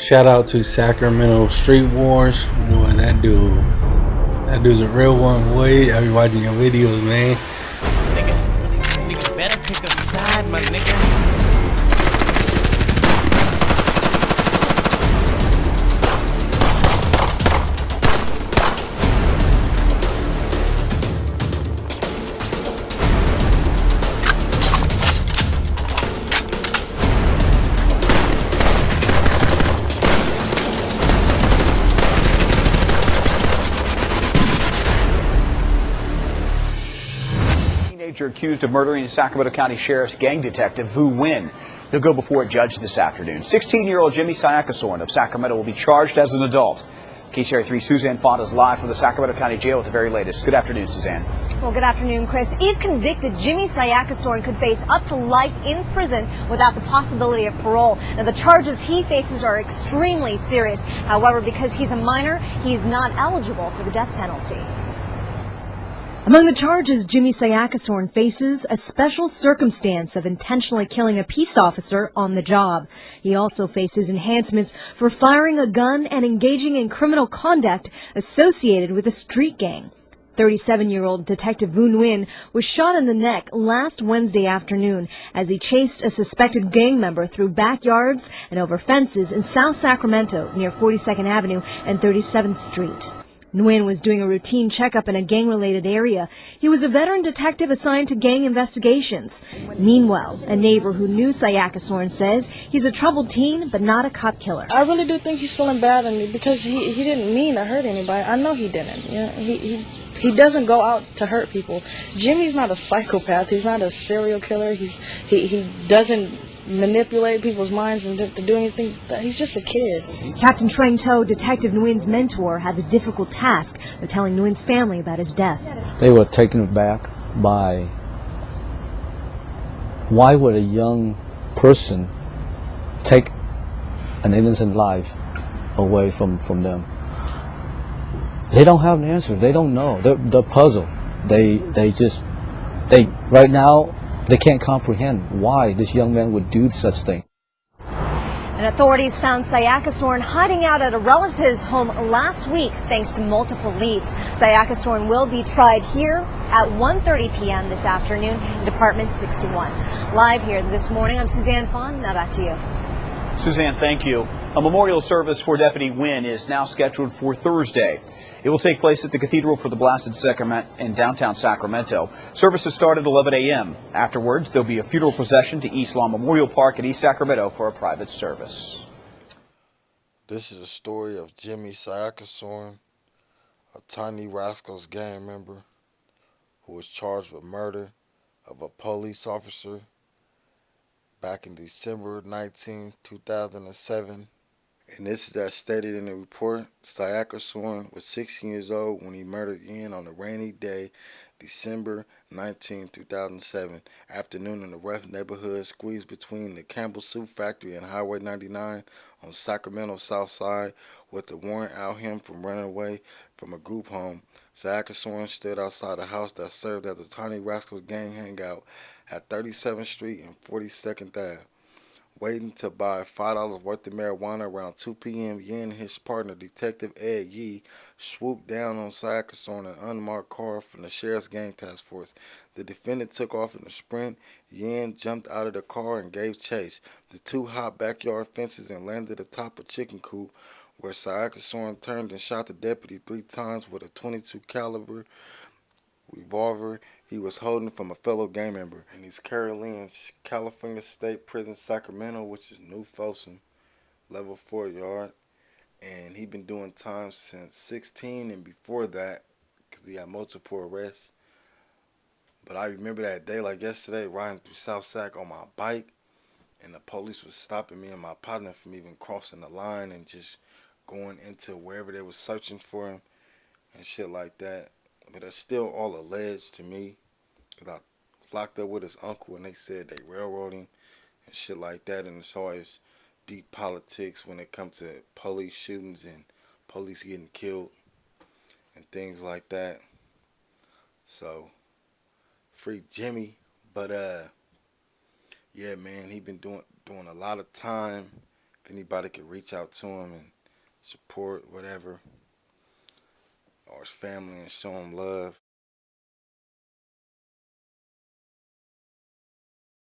Shout out to Sacramento Street Wars. Boy, that dude's a real one, boy. I be watching your videos, man. Nigga better pick a side, my nigga. Accused of murdering Sacramento County Sheriff's gang detective Vu Nguyen. He'll go before a judge this afternoon. 16-year-old Jimmy Siackasorn of Sacramento will be charged as an adult. KCRA3 Suzanne Font is live from the Sacramento County Jail with the very latest. Good afternoon, Suzanne. Well, good afternoon, Chris. If convicted, Jimmy Siackasorn could face up to life in prison without the possibility of parole. Now, the charges he faces are extremely serious. However, because he's a minor, he's not eligible for the death penalty. Among the charges Jimmy Siackasorn faces, a special circumstance of intentionally killing a peace officer on the job. He also faces enhancements for firing a gun and engaging in criminal conduct associated with a street gang. 37-year-old Detective Vu Nguyen was shot in the neck last Wednesday afternoon as he chased a suspected gang member through backyards and over fences in South Sacramento near 42nd Avenue and 37th Street. Nguyen was doing a routine checkup in a gang-related area. He was a veteran detective assigned to gang investigations. Meanwhile, a neighbor who knew Siackasorn says he's a troubled teen, but not a cop killer. I really do think he's feeling bad because he didn't mean to hurt anybody. I know he didn't. You know, he doesn't go out to hurt people. Jimmy's not a psychopath. He's not a serial killer. He doesn't manipulate people's minds and to do anything. He's just a kid. Captain Trang To, Detective Nguyen's mentor, had the difficult task of telling Nguyen's family about his death. They were taken aback by why would a young person take an innocent life away from them. They don't have an answer. They don't know. They're puzzled. They right now they can't comprehend why this young man would do such thing. And authorities found Siackasorn hiding out at a relative's home last week thanks to multiple leads. Siackasorn will be tried here at 1:30 p.m. this afternoon in Department 61. Live here this morning, I'm Suzanne Font. Now back to you. Suzanne, thank you. A memorial service for Deputy Nguyen is now scheduled for Thursday. It will take place at the Cathedral for the Blessed Sacrament in downtown Sacramento. Services start at 11 a.m. Afterwards, there'll be a funeral procession to East Lawn Memorial Park in East Sacramento for a private service. This is a story of Jimmy Siackasorn, a Tiny Rascals gang member who was charged with murder of a police officer back in December 19, 2007. And this is as stated in the report. Siackasorn was 16 years old when he murdered Ian on a rainy day, December 19, 2007, afternoon in a rough neighborhood squeezed between the Campbell Soup Factory and Highway 99 on Sacramento's south side, with the warrant out him from running away from a group home. Siackasorn stood outside a house that served as a Tiny Rascals gang hangout at 37th Street and 42nd Ave. Waiting to buy $5 worth of marijuana around 2 p.m., Yin and his partner, Detective Ed Yee, swooped down on Siackasorn in an unmarked car from the Sheriff's Gang Task Force. The defendant took off in a sprint. Yin jumped out of the car and gave chase. The two hopped backyard fences and landed atop a chicken coop, where Siackasorn turned and shot the deputy 3 times with a .22 caliber revolver he was holding from a fellow gang member. And he's currently in California State Prison, Sacramento, which is New Folsom, level 4 yard. And he been doing time since 16 and before that, because he had multiple arrests. But I remember that day like yesterday, riding through South Sac on my bike, and the police was stopping me and my partner from even crossing the line and just going into wherever they was searching for him and shit like that. But that's still all alleged to me, because I was locked up with his uncle and they said they railroaded him and shit like that. And it's always deep politics when it comes to police shootings and police getting killed and things like that. So, free Jimmy. But yeah, man, he been doing a lot of time if anybody could reach out to him and support whatever, or his family, and show him love,